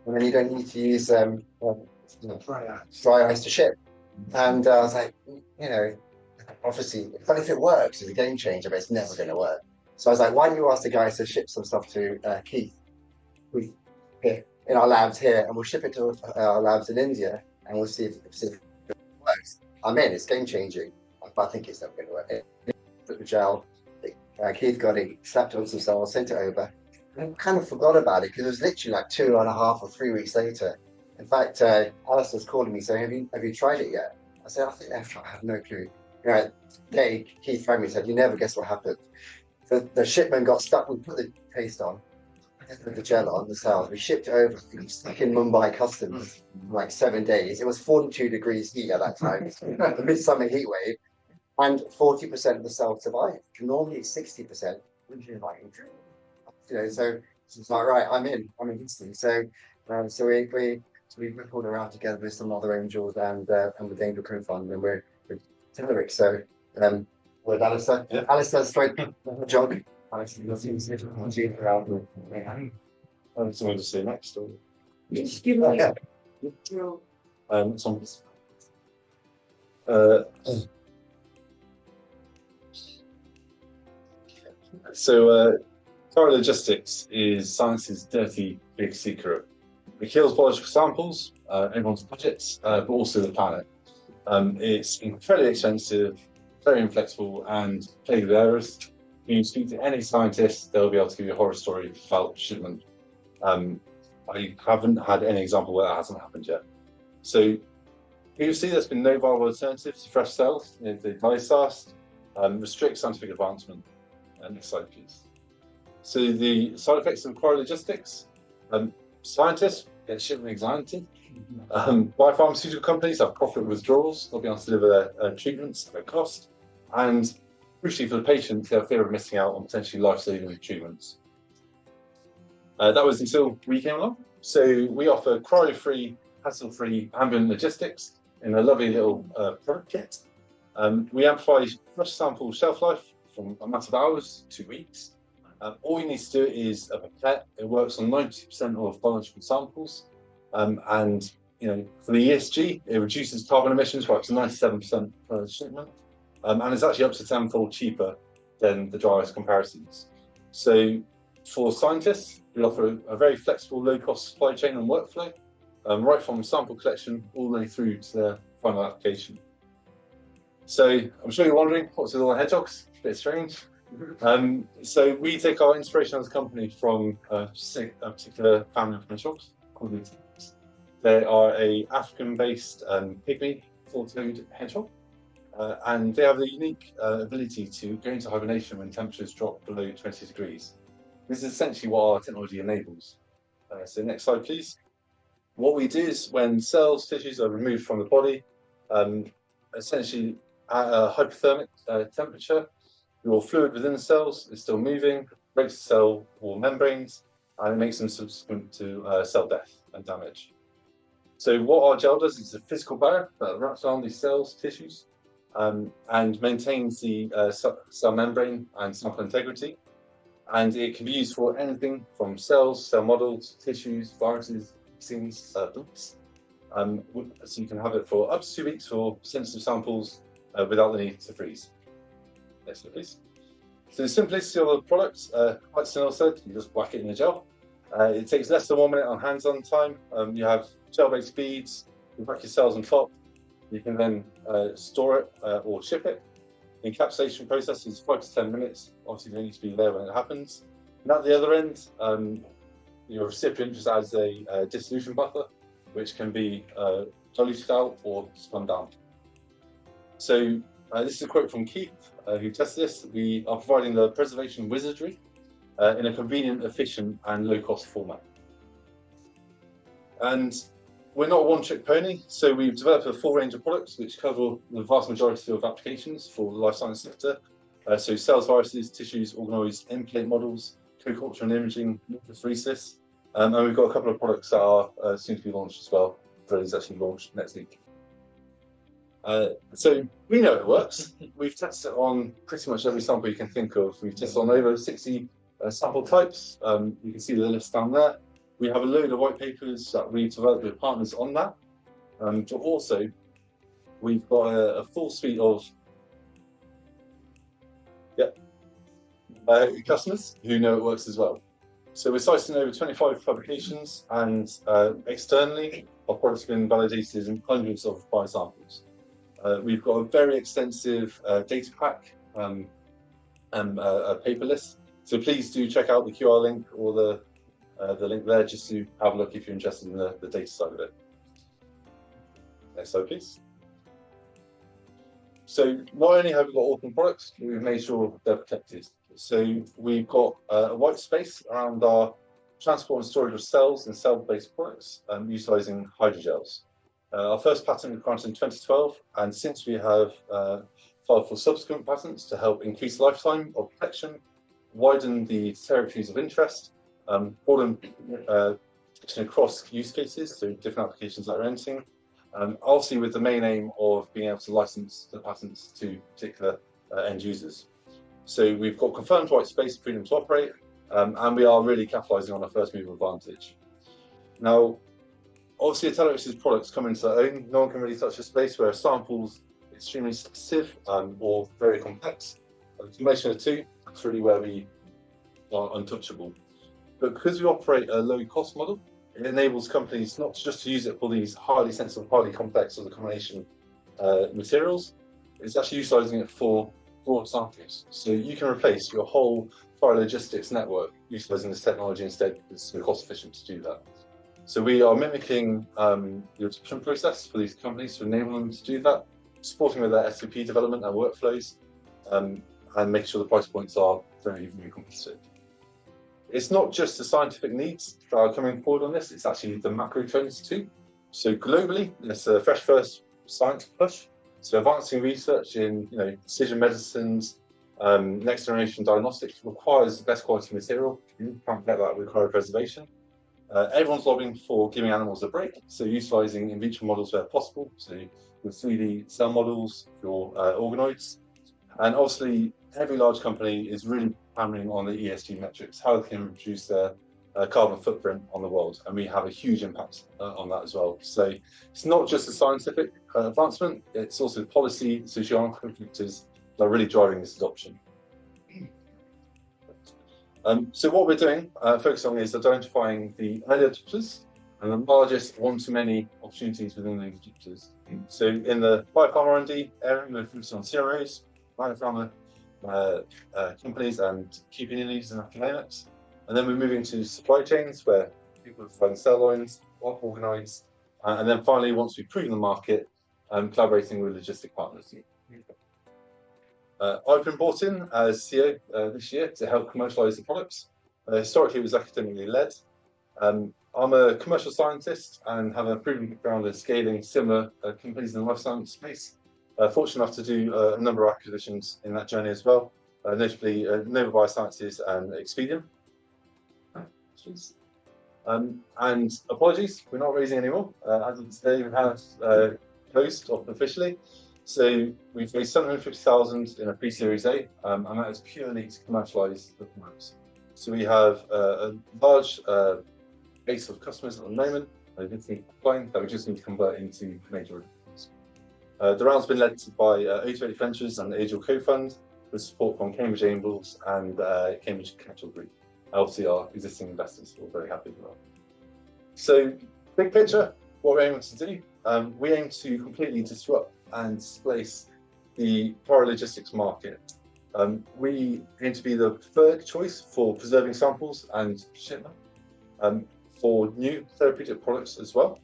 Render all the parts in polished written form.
and then you don't need to use dry ice to ship. And I was like, obviously, but if it works, it's a game changer, but it's never going to work. So I was like, why don't you ask the guys to ship some stuff to Keith here in our labs here, and we'll ship it to our labs in India, and we'll see if it works. I'm in. It's game changing, but I think it's never going to work. Put the gel. Keith got it, slapped it on some cells, sent it over. I kind of forgot about it because it was literally like 2.5 or 3 weeks later. In fact, Alice was calling me saying, have you tried it yet? I said, I think I've tried. I have no clue. Right, Keith rang me and said, you never guess what happened. The shipment got stuck. We put the paste on, put the gel on the cells. We shipped it over. It was stuck in Mumbai customs for like 7 days. It was 42 degrees heat at that time, the midsummer heat wave, and 40% of the cells survived. Normally it's 60%. So it's like, right, I'm in instantly. So we pulled around together with some other angels and with the Angel Crew Fund, and we're Teneric. So with Alistair, yeah. Alistair straight jog. Alistair around. Someone to say next, or just give me some. So logistics is science's dirty big secret. It kills biological samples, everyone's budgets, but also the planet. It's incredibly expensive, very inflexible, and plagued with errors. When you speak to any scientist, they'll be able to give you a horror story about shipment. I haven't had any example where that hasn't happened yet. So you see there's been no viable alternative to fresh cells. They die fast, restrict scientific advancement. Next slide, please. So the side effects of cryologistics, scientists get shipment anxiety. Biopharmaceutical companies have profit withdrawals. They'll be able to deliver their treatments at cost. And crucially for the patients, they have fear of missing out on potentially life-saving treatments. That was until we came along. So we offer cryo-free, hassle-free ambient logistics in a lovely little product kit. We amplify fresh sample shelf life from a matter of hours to weeks. All you need to do is a pipette. It works on 90% of biological samples, and for the ESG, it reduces carbon emissions by up to 97% per shipment, and it's actually up to 10-fold cheaper than the dry ice comparisons. So, for scientists, we offer a very flexible, low-cost supply chain and workflow, right from sample collection all the way through to the final application. So, I'm sure you're wondering, what's with all the hedgehogs? A bit strange. So we take our inspiration as a company from a particular family of hedgehogs called the Tx. They are a African-based pygmy four-toed hedgehog, and they have the unique ability to go into hibernation when temperatures drop below 20 degrees. This is essentially what our technology enables. So next slide, please. What we do is when cells, tissues are removed from the body, essentially at a hypothermic temperature, your fluid within the cells is still moving, breaks the cell wall membranes, and it makes them subsequent to cell death and damage. So what our gel does is a physical barrier that wraps around these cells, tissues, and maintains the cell membrane and sample integrity. And it can be used for anything from cells, cell models, tissues, viruses, vaccines, books. So you can have it for up to 2 weeks for sensitive samples without the need to freeze. Next slide, please. So the simplicity of the product, like Sunil said, you just whack it in the gel. It takes less than 1 minute on hands-on time. You have gel-based beads, you whack your cells on top. You can then store it or ship it. The encapsulation process is 5 to 10 minutes. Obviously, you don't need to be there when it happens. And at the other end, your recipient just adds a dissolution buffer, which can be diluted out or spun down. So this is a quote from Keith, who tested this. We are providing the preservation wizardry in a convenient, efficient, and low-cost format. And we're not a one-trick pony, so we've developed a full range of products which cover the vast majority of applications for the life science sector. So cells, viruses, tissues, organoids, in-plate models, co-culture and imaging, leukapheresis, and we've got a couple of products that are soon to be launched as well. Those actually launched next week. So we know it works. We've tested it on pretty much every sample you can think of. We've tested on over 60 sample types. You can see the list down there. We have a load of white papers that we developed with partners on that. But also, we've got a full suite of customers who know it works as well. So we're citing over 25 publications, and externally, our product's been validated in hundreds of biosamples. We've got a very extensive data pack and a paper list. So please do check out the QR link or the link there just to have a look if you're interested in the data side of it. Next slide, please. So not only have we got orphan products, but we've made sure they're protected. So we've got a white space around our transport and storage of cells and cell-based products utilising hydrogels. Our first patent was granted in 2012, and since we have filed for subsequent patents to help increase lifetime of protection, widen the territories of interest, broaden protection across use cases, so different applications that are entering, obviously with the main aim of being able to license the patents to particular end users. So we've got confirmed white space freedom to operate, and we are really capitalising on our first mover advantage. Now, obviously, Tx products come into their own. No one can really touch a space where a sample's extremely sensitive or very complex. The combination of the two, that's really where we are untouchable. But because we operate a low-cost model, it enables companies not just to use it for these highly sensitive, highly complex, or the combination materials. It's actually utilising it for broad samples. So you can replace your whole logistics network utilising this technology instead, because it's so cost efficient to do that. So we are mimicking the adoption process for these companies to enable them to do that, supporting with their SOP development and workflows, and making sure the price points are very, very competitive. It's not just the scientific needs that are coming forward on this, it's actually the macro trends too. So globally, there's a fresh first science push. So advancing research in precision medicines, next generation diagnostics requires the best quality material. You can't get that with cryopreservation. Everyone's lobbying for giving animals a break, so utilising in vitro models where possible, so with 3D cell models, your organoids. And obviously, every large company is really hammering on the ESG metrics, how they can reduce their carbon footprint on the world, and we have a huge impact on that as well. So it's not just a scientific advancement, it's also policy, socioeconomic factors that are really driving this adoption. So what we're doing, focusing on, is identifying the early adopters and the largest one-to-many opportunities within those adopters. So in the biopharma R&D area, we're focusing on CROs, biopharma companies and key opinion leaders and academics. And then we're moving to supply chains where people are providing cell lines, organoids, and then finally, once we've proven the market, collaborating with logistic partners. I've been brought in as CEO this year to help commercialise the products. Historically, it was academically led. I'm a commercial scientist and have a proven background in scaling similar companies in the life science space. Fortunate enough to do a number of acquisitions in that journey as well, notably Nova Biosciences and Expedium. And apologies, we're not raising anymore. As of today, we have closed off officially. So we've raised 750,000 in a pre-series A, and that is purely to commercialise the products. So we have a large base of customers at the moment, that we just need to convert into major revenues. The round's been led by O280 Ventures and the Angel Co-Fund, with support from Cambridge Angels and Cambridge Capital Group. Obviously, our existing investors are very happy with that. So, big picture, what we're aiming to do, we aim to completely disrupt and displace the logistics market. We aim to be the third choice for preserving samples and shipment, for new therapeutic products as well.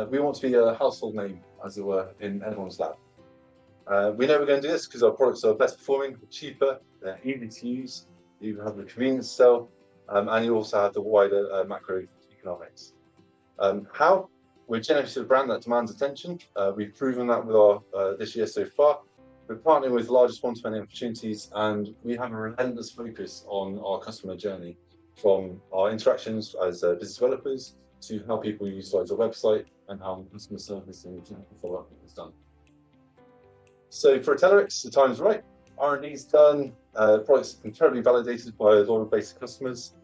We want to be a household name, as it were, in everyone's lab. We know we're going to do this because our products are best performing, cheaper, they're easy to use, you have the convenience cell, and you also have the wider macroeconomics. How? We're generating a brand that demands attention. We've proven that with our this year so far. We're partnering with the largest one-to-many opportunities, and we have a relentless focus on our customer journey, from our interactions as business developers to how people utilise our website and how customer service and follow-up is done. So for Tx, the time's right. R&D's done. Products incredibly validated by a lot of basic customers.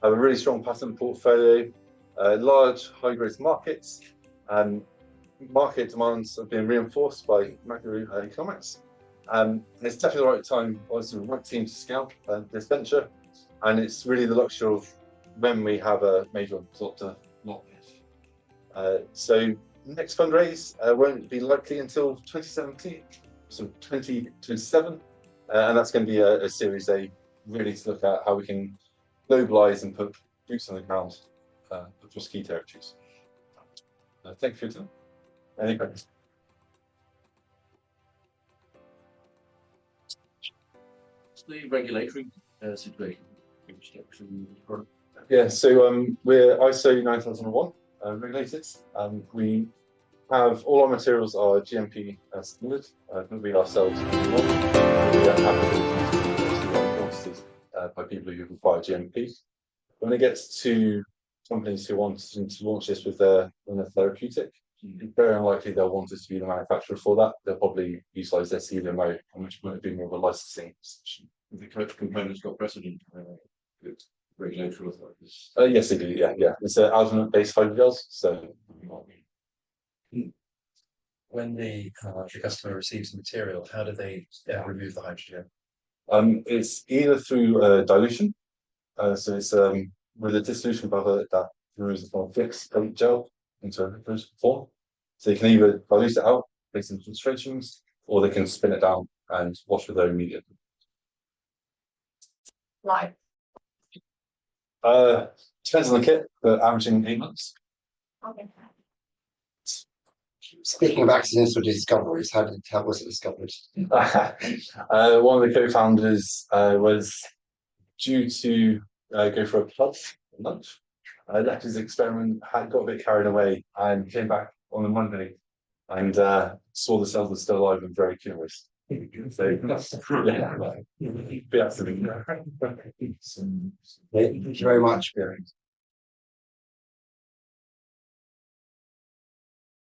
have a really strong patent portfolio, large high-growth markets, and market demands have been reinforced by macroeconomics. It's definitely the right time, also the right team to scale this venture, and it's really the luxury of when we have a major plot to lock. So next fundraise won't be likely until 2017, so 2027, and that's going to be a Series A, really to look at how we can globalize and put boots on the ground across key territories. Thank you for your time. Any questions? The regulatory situation. Yeah, so we're ISO 9001 regulated. We have all our materials are GMP standard. We ourselves we don't have quantities by people who require GMP. When it gets to companies who want to launch this with their therapeutic, very unlikely they'll want us to be the manufacturer for that. They'll probably utilise their CDMO, which might be more of a licensing solution. The component's got precedent with regulatory authorities. Yes, they do. Yeah. It's an alginate-based hydrogels, so. When the customer receives the material, how do they remove the hydrogen? It's either through dilution, so it's with a dissolution buffer that removes the form fixed gel into a liquid form. So you can either dilute it out based on concentrations, or they can spin it down and wash with their own medium. Live. Depends on the kit, but averaging 8 months. Okay. Speaking of accidental discoveries, how was it discovered? One of the co-founders was due to go for a pub at lunch. Left his experiment, got a bit carried away, and came back on a Monday and saw the cells were still alive and very curious. So, yeah, Thank you very much.